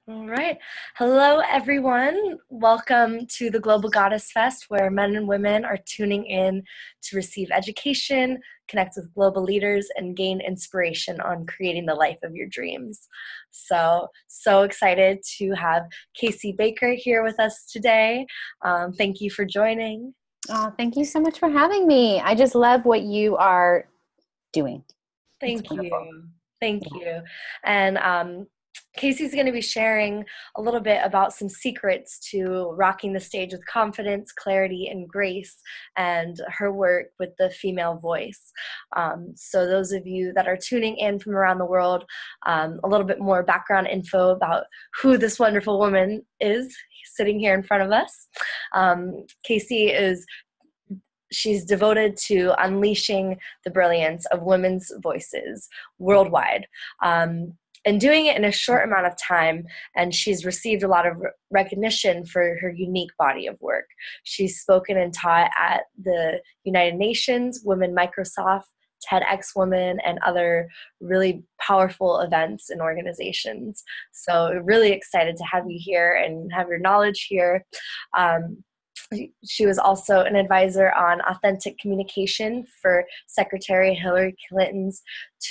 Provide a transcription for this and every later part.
All right. Hello, everyone. Welcome to the Global Goddess Fest, where men and women are tuning in to receive education, connect with global leaders, and gain inspiration on creating the life of your dreams. So excited to have Casey Baker here with us today. Thank you for joining. Oh, thank you so much for having me. I just love what you are doing. Thank you. Thank you. And Casey's going to be sharing a little bit about some secrets to rocking the stage with confidence, clarity, and grace, and her work with the female voice. So those of you that are tuning in from around the world, a little bit more background info about who this wonderful woman is sitting here in front of us. Casey she's devoted to unleashing the brilliance of women's voices worldwide, and doing it in a short amount of time. And she's received a lot of recognition for her unique body of work. She's spoken and taught at the United Nations, Women Microsoft, TEDx Women, and other really powerful events and organizations. So really excited to have you here and have your knowledge here. She was also an advisor on authentic communication for Secretary Hillary Clinton's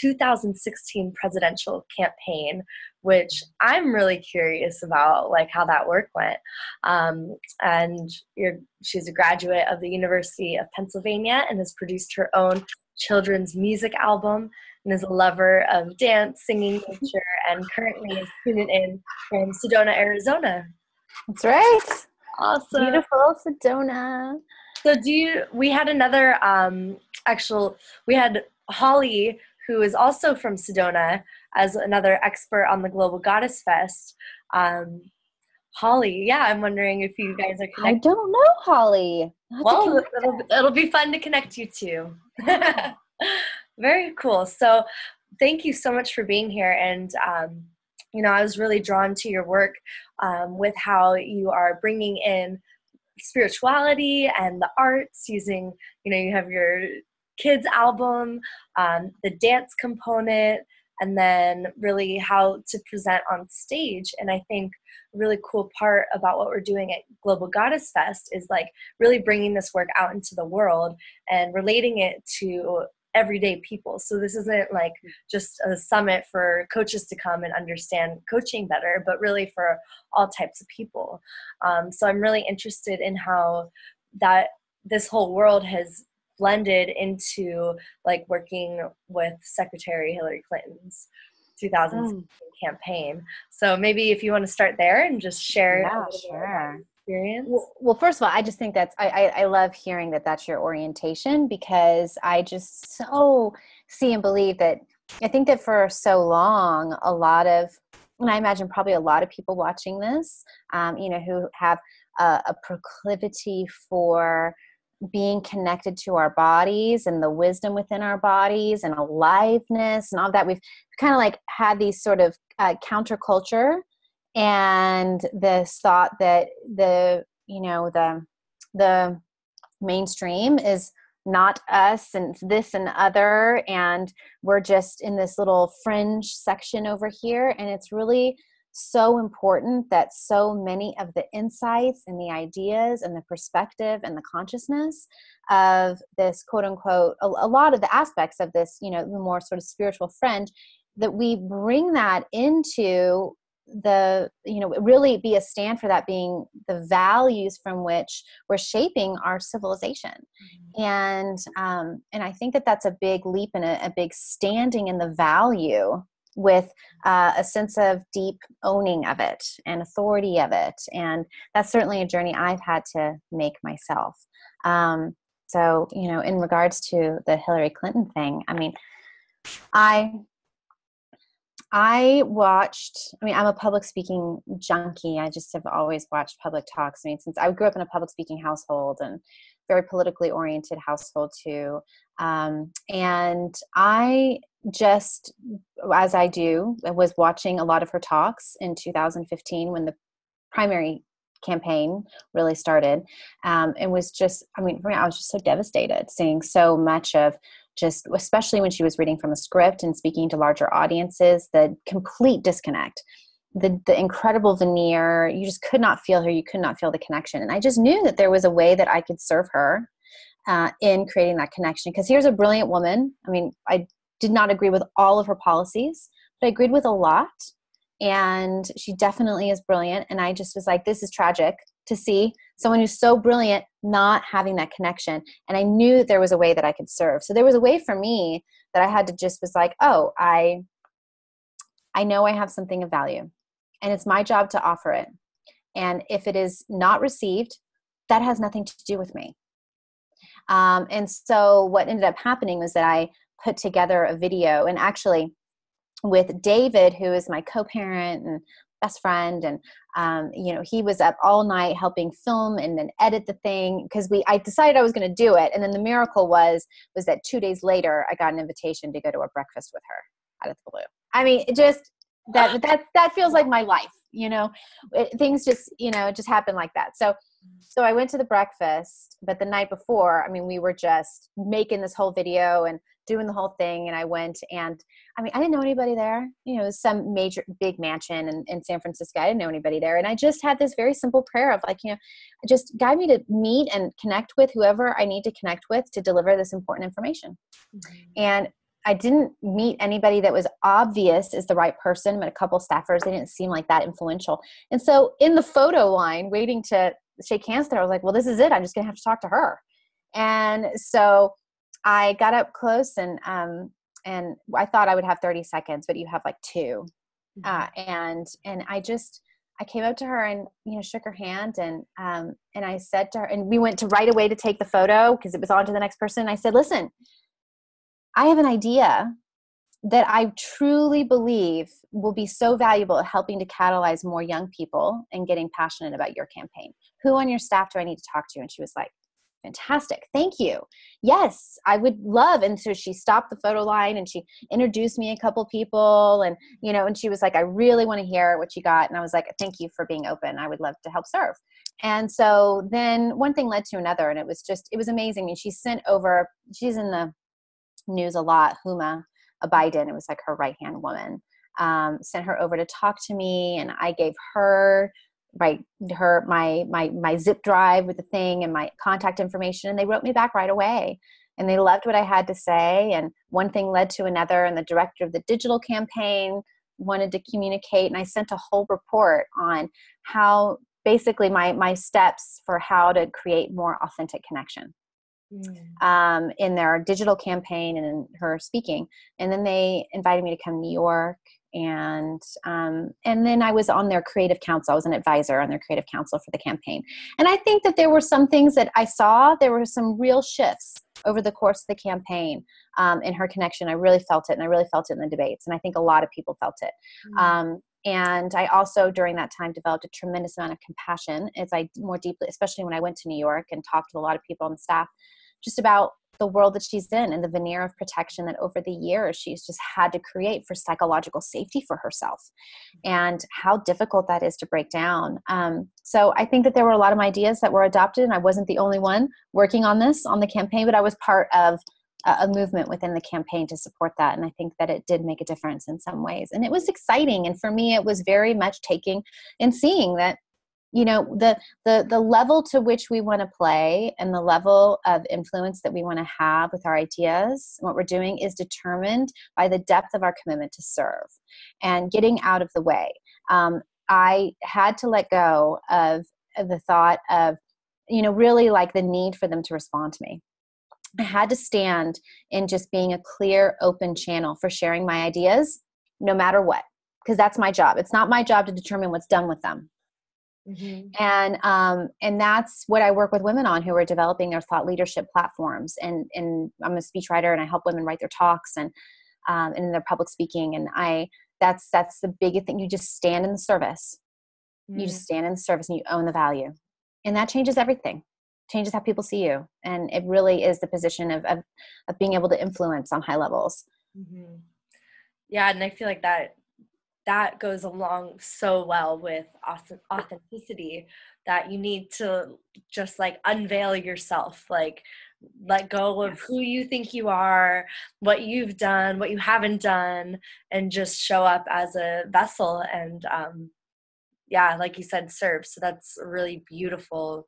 2016 presidential campaign, which I'm really curious about, like how that work went. And she's a graduate of the University of Pennsylvania and has produced her own children's music album and is a lover of dance, singing, nature, and currently is tuning in from Sedona, Arizona. That's right. Awesome. Beautiful Sedona. So we had another, we had Holly, who is also from Sedona, as another expert on the Global Goddess Fest. Holly, yeah, I'm wondering if you guys are connected. I don't know Holly. Well, it'll be fun to connect you two. Very cool. So thank you so much for being here. And, I was really drawn to your work with how you are bringing in spirituality and the arts using, you have your kids album, the dance component, and then really how to present on stage. And I think a really cool part about what we're doing at Global Goddess Fest is like really bringing this work out into the world and relating it to everyday people. So this isn't like just a summit for coaches to come and understand coaching better, but really for all types of people. So I'm really interested in how this whole world has blended into like working with Secretary Hillary Clinton's 2016 campaign. So maybe if you want to start there and just share a little bit about experience. Well, first of all, I just think I love hearing that that's your orientation, because I just so see and believe that I think that for so long, and I imagine probably a lot of people watching this, who have a proclivity for being connected to our bodies and the wisdom within our bodies and aliveness and all of that. We've kind of like had these sort of counterculture and this thought that the mainstream is not us and this and other, and we're just in this little fringe section over here. And it's really so important that so many of the insights and the ideas and the perspective and the consciousness of this quote unquote, a lot of the aspects of this, the more sort of spiritual fringe, that we bring that into really be a stand for that being the values from which we're shaping our civilization. Mm-hmm. And I think that that's a big leap and a big standing in the value with a sense of deep owning of it and authority of it. And that's certainly a journey I've had to make myself. So, in regards to the Hillary Clinton thing, I mean, I'm a public speaking junkie. I just have always watched public talks. I mean, since I grew up in a public speaking household and very politically oriented household too. And I just, as I do, I was watching a lot of her talks in 2015 when the primary campaign really started. And was just, for me, I was just so devastated seeing so much of just, especially when she was reading from a script and speaking to larger audiences, the complete disconnect the incredible veneer. You just could not feel her. You could not feel the connection. And I just knew that there was a way that I could serve her in creating that connection. Because here's a brilliant woman. I mean, I did not agree with all of her policies, but I agreed with a lot. And she definitely is brilliant. And I just was like, this is tragic to see someone who's so brilliant not having that connection. And I knew that there was a way that I could serve. So there was a way for me that I had to just was like, oh, I know I have something of value and it's my job to offer it. And if it is not received, that has nothing to do with me. And so what ended up happening was that I put together a video, and actually with David, who is my co-parent and best friend. And, he was up all night helping film and then edit the thing, because I decided I was going to do it. And then the miracle was that 2 days later, I got an invitation to go to a breakfast with her out of the blue. I mean, it just, that feels like my life, things just, it just happened like that. So I went to the breakfast, but the night before, I mean, we were just making this whole video and doing the whole thing. And I went, and I mean, I didn't know anybody there, some major big mansion in San Francisco. I didn't know anybody there. And I just had this very simple prayer of like, just guide me to meet and connect with whoever I need to connect with to deliver this important information. Mm-hmm. And I didn't meet anybody that was obvious as the right person, but a couple staffers, they didn't seem like that influential. And so in the photo line, waiting to shake hands there, I was like, well, this is it. I'm just going to have to talk to her. And so I got up close and I thought I would have 30 seconds, but you have like 2. And I came up to her and, shook her hand and I said to her, and we went to right away to take the photo because it was on to the next person. And I said, listen, I have an idea that I truly believe will be so valuable at helping to catalyze more young people and getting passionate about your campaign. Who on your staff do I need to talk to? And she was like, fantastic. Thank you. Yes, I would love. And so she stopped the photo line and she introduced me a couple people and, and she was like, I really want to hear what you got. And I was like, thank you for being open. I would love to help serve. And so then one thing led to another, and it was amazing. I mean, she's in the news a lot, Huma Biden, it was like her right-hand woman, sent her over to talk to me, and I gave her my zip drive with the thing and my contact information, and they wrote me back right away, and they loved what I had to say. And one thing led to another, and the director of the digital campaign wanted to communicate, and I sent a whole report on how basically my steps for how to create more authentic connection in their digital campaign and in her speaking. And then they invited me to come to New York. And then I was on their creative council. I was an advisor on their creative council for the campaign. And I think that there were some things that I saw, there were some real shifts over the course of the campaign in her connection. I really felt it, and I really felt it in the debates. And I think a lot of people felt it. And I also, during that time, developed a tremendous amount of compassion as I more deeply, especially when I went to New York and talked to a lot of people on the staff, just about the world that she's in and the veneer of protection that over the years she's just had to create for psychological safety for herself, and how difficult that is to break down. So I think that there were a lot of ideas that were adopted, and I wasn't the only one working on this on the campaign, but I was part of a movement within the campaign to support that. And I think that it did make a difference in some ways. And it was exciting. And for me, it was very much taking and seeing that, the level to which we want to play and the level of influence that we want to have with our ideas and what we're doing is determined by the depth of our commitment to serve and getting out of the way. I had to let go of the thought of, really like the need for them to respond to me. I had to stand in just being a clear, open channel for sharing my ideas, no matter what, because that's my job. It's not my job to determine what's done with them. Mm-hmm. And that's what I work with women on who are developing their thought leadership platforms. And I'm a speechwriter, and I help women write their talks and in their public speaking. And that's the biggest thing. You just stand in the service. Mm-hmm. You just stand in the service and you own the value, and that changes everything. Changes how people see you. And it really is the position of being able to influence on high levels. Mm-hmm. Yeah. And I feel like that that goes along so well with authenticity, that you need to just like unveil yourself, like let go of Yes. who you think you are, what you've done, what you haven't done, and just show up as a vessel. And yeah, like you said, serve. So that's a really beautiful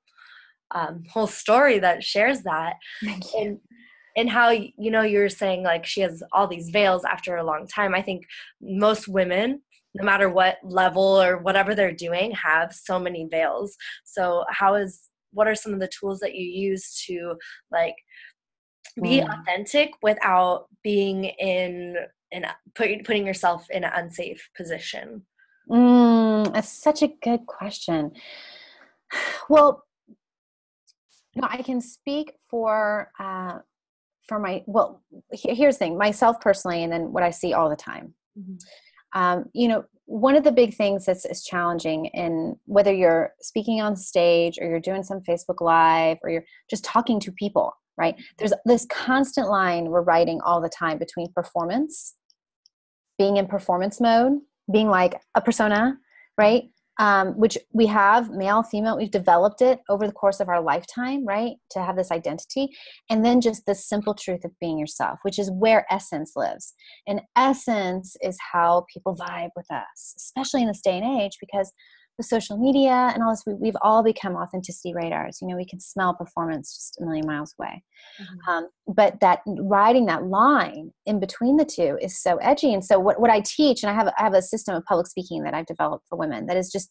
whole story that shares that. Thank you. And how, you know, you're saying like she has all these veils after a long time. I think most women, no matter what level or whatever they're doing, have so many veils. So what are some of the tools that you use to like be Mm. authentic without being putting yourself in an unsafe position? That's such a good question. Well, no, I can speak for my, well, here's the thing, myself personally, and then what I see all the time. Mhm. One of the big things that's is challenging in whether you're speaking on stage or you're doing some Facebook Live or you're just talking to people, right? There's this constant line we're writing all the time between performance, being in performance mode, being like a persona, right? Which we have, male, female, we've developed it over the course of our lifetime, right? To have this identity. And then just the simple truth of being yourself, which is where essence lives. And essence is how people vibe with us, especially in this day and age, because the social media and all this, we've all become authenticity radars. We can smell performance just a million miles away. Mhm. But that riding that line in between the two is so edgy. And so what I teach, and I have a system of public speaking that I've developed for women that is just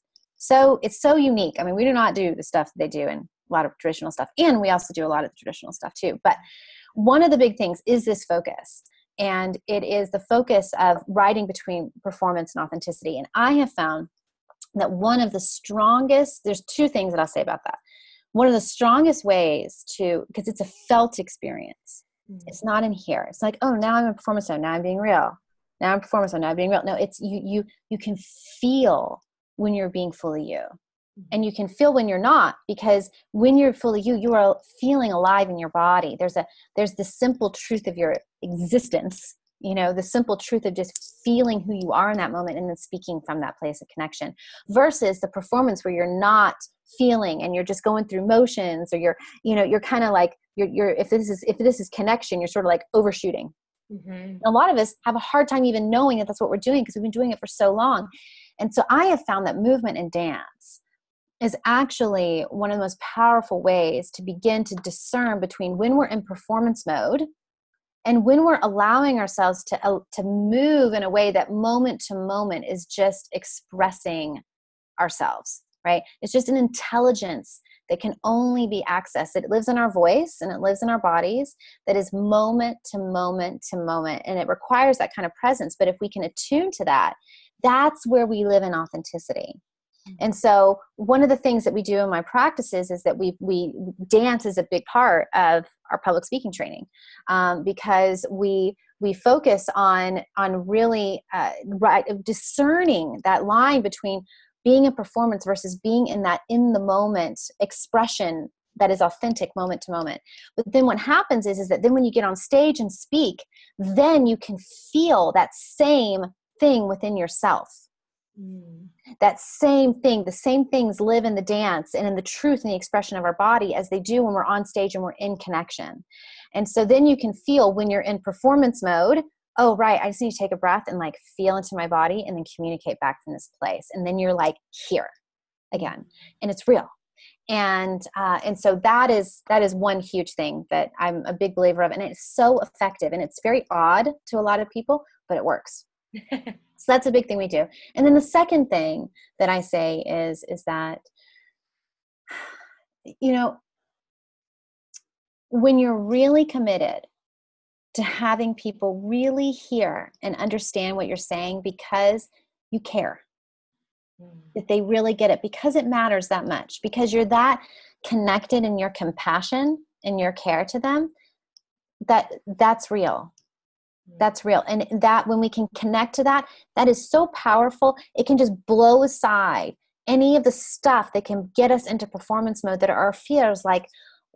it's so unique. I mean, we do not do the stuff they do in a lot of traditional stuff. And we also do a lot of the traditional stuff too. But one of the big things is this focus. And it is the focus of riding between performance and authenticity. And I have found that one of the strongest, there's two things that I'll say about that. One of the strongest ways because it's a felt experience. Mhm. It's not in here. It's like, oh, now I'm in performance mode. Now I'm being real. Now I'm performance mode. Now I'm being real. No, it's you can feel when you're being fully you. And you can feel when you're not, because when you're fully you, you are feeling alive in your body. There's the simple truth of your existence, the simple truth of just feeling who you are in that moment and then speaking from that place of connection, versus the performance where you're not feeling and you're just going through motions, or you're kind of like you're if this is connection, you're sort of like overshooting. Mhm. A lot of us have a hard time even knowing that that's what we're doing because we've been doing it for so long. And so I have found that movement and dance is actually one of the most powerful ways to begin to discern between when we're in performance mode and when we're allowing ourselves to move in a way that moment to moment is just expressing ourselves, right? It's just an intelligence that can only be accessed. It lives in our voice and it lives in our bodies, that is moment to moment to moment. And it requires that kind of presence. But if we can attune to that, that's where we live in authenticity. And so one of the things that we do in my practices is that we dance is a big part of our public speaking training, because we focus on really discerning that line between being a performance versus being in the moment expression that is authentic moment to moment. But then what happens is that then when you get on stage and speak, then you can feel that same thing within yourself. Mm. That same thing, the same things live in the dance and in the truth and the expression of our body as they do when we're on stage and we're in connection. And so then you can feel when you're in performance mode, oh, right, I just need to take a breath and like feel into my body and then communicate back from this place. And then you're like here again, and it's real. And so that is one huge thing that I'm a big believer of. And it's so effective, and it's very odd to a lot of people, but it works. So that's a big thing we do. And then the second thing that I say is that, when you're really committed to having people really hear and understand what you're saying because you care, that they really get it, because it matters that much, because you're that connected in your compassion and your care to them, that's real. That's real. And that when we can connect to that, that is so powerful. It can just blow aside any of the stuff that can get us into performance mode that are our fears, like,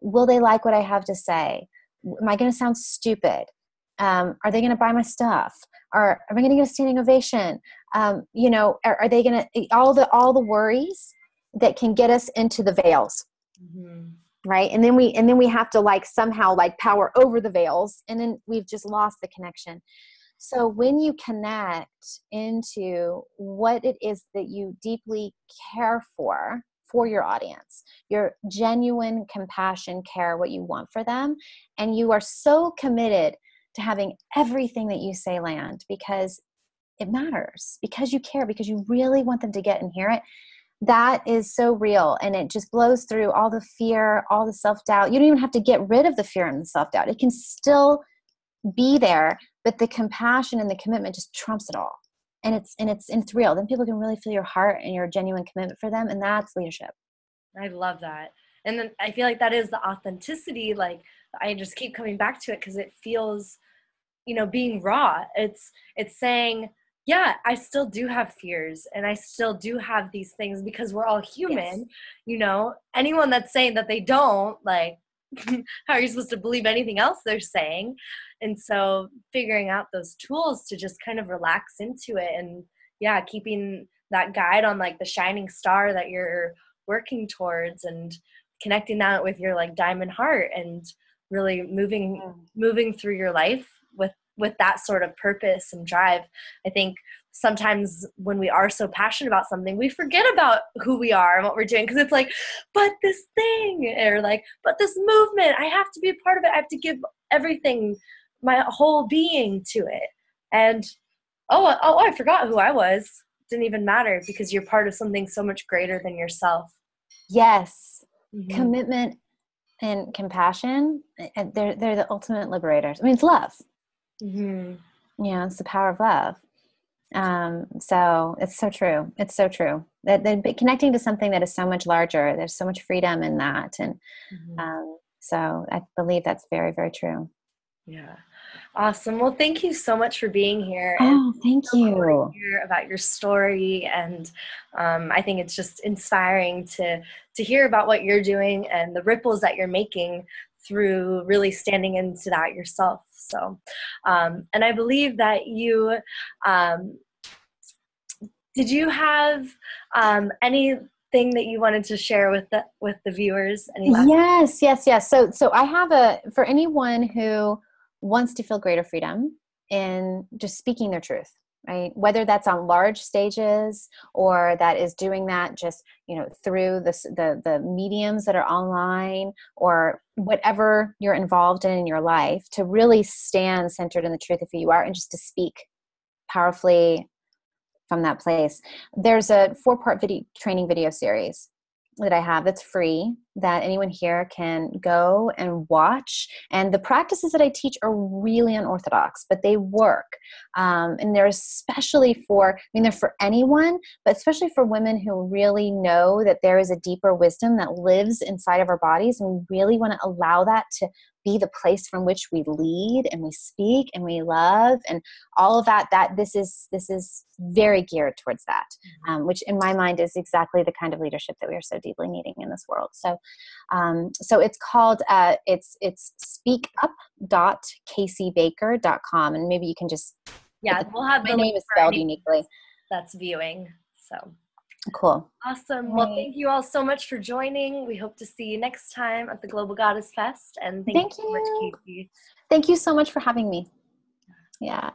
will they like what I have to say? Am I going to sound stupid? Are they going to buy my stuff? Are we going to get a standing ovation? You know, are they going to, all the worries that can get us into the veils. Mm-hmm. Right. And then we have to like somehow like power over the veils, and then we've just lost the connection. So when you connect into what it is that you deeply care for your audience, your genuine compassion, care, what you want for them, and you are so committed to having everything that you say land because it matters, because you care, because you really want them to get and hear it, that is so real. And it just blows through all the fear, all the self-doubt. You don't even have to get rid of the fear and the self-doubt. It can still be there, but the compassion and the commitment just trumps it all. And it's real. Then people can really feel your heart and your genuine commitment for them. And that's leadership. I love that. And then I feel like that is the authenticity. Like, I just keep coming back to it because it feels, you know, being raw. It's saying, yeah, I still do have fears and I still do have these things because we're all human. Yes. You know, anyone that's saying that they don't, like, how are you supposed to believe anything else they're saying? And so figuring out those tools to just kind of relax into it, and yeah, keeping that guide on like the shining star that you're working towards, and connecting that with your like diamond heart, and really moving through your life with that sort of purpose and drive. I think sometimes when we are so passionate about something, we forget about who we are and what we're doing, because it's like, but this thing, or like, but this movement, I have to be a part of it. I have to give everything, my whole being to it. And I forgot who I was. Didn't even matter, because you're part of something so much greater than yourself. Yes. Mm-hmm. Commitment and compassion, they're the ultimate liberators. I mean, it's love. Mm-hmm. Yeah, it's the power of love. So it's so true. It's so true that connecting to something that is so much larger, there's so much freedom in that. And, Mm-hmm. so I believe that's very, very true. Yeah. Awesome. Well, thank you so much for being here, and Oh, thank so cool to you. hear about your story. And I think it's just inspiring to hear about what you're doing and the ripples that you're making through really standing into that yourself. So, and I believe that you, did you have anything that you wanted to share with the viewers? Any last? Yes. So I have for anyone who wants to feel greater freedom in just speaking their truth, right? Whether that's on large stages or that is doing that just, through the mediums that are online, or whatever you're involved in your life, to really stand centered in the truth of who you are and just to speak powerfully from that place. There's a 4-part training video series that I have that's free, that anyone here can go and watch. And the practices that I teach are really unorthodox, but they work. And they're especially they're for anyone, but especially for women who really know that there is a deeper wisdom that lives inside of our bodies. And we really want to allow that to be the place from which we lead and we speak and we love, and all of that this is very geared towards that, which in my mind is exactly the kind of leadership that we are so deeply needing in this world. So it's called it's speakup.caseybaker.com, and maybe you can just, Yeah, we'll have my the link name is for spelled anyone uniquely. that's viewing. So Cool. awesome. Well, Right. thank you all so much for joining. We hope to see you next time at the Global Goddess Fest. And thank you so much, Casey. Thank you so much for having me. Yeah.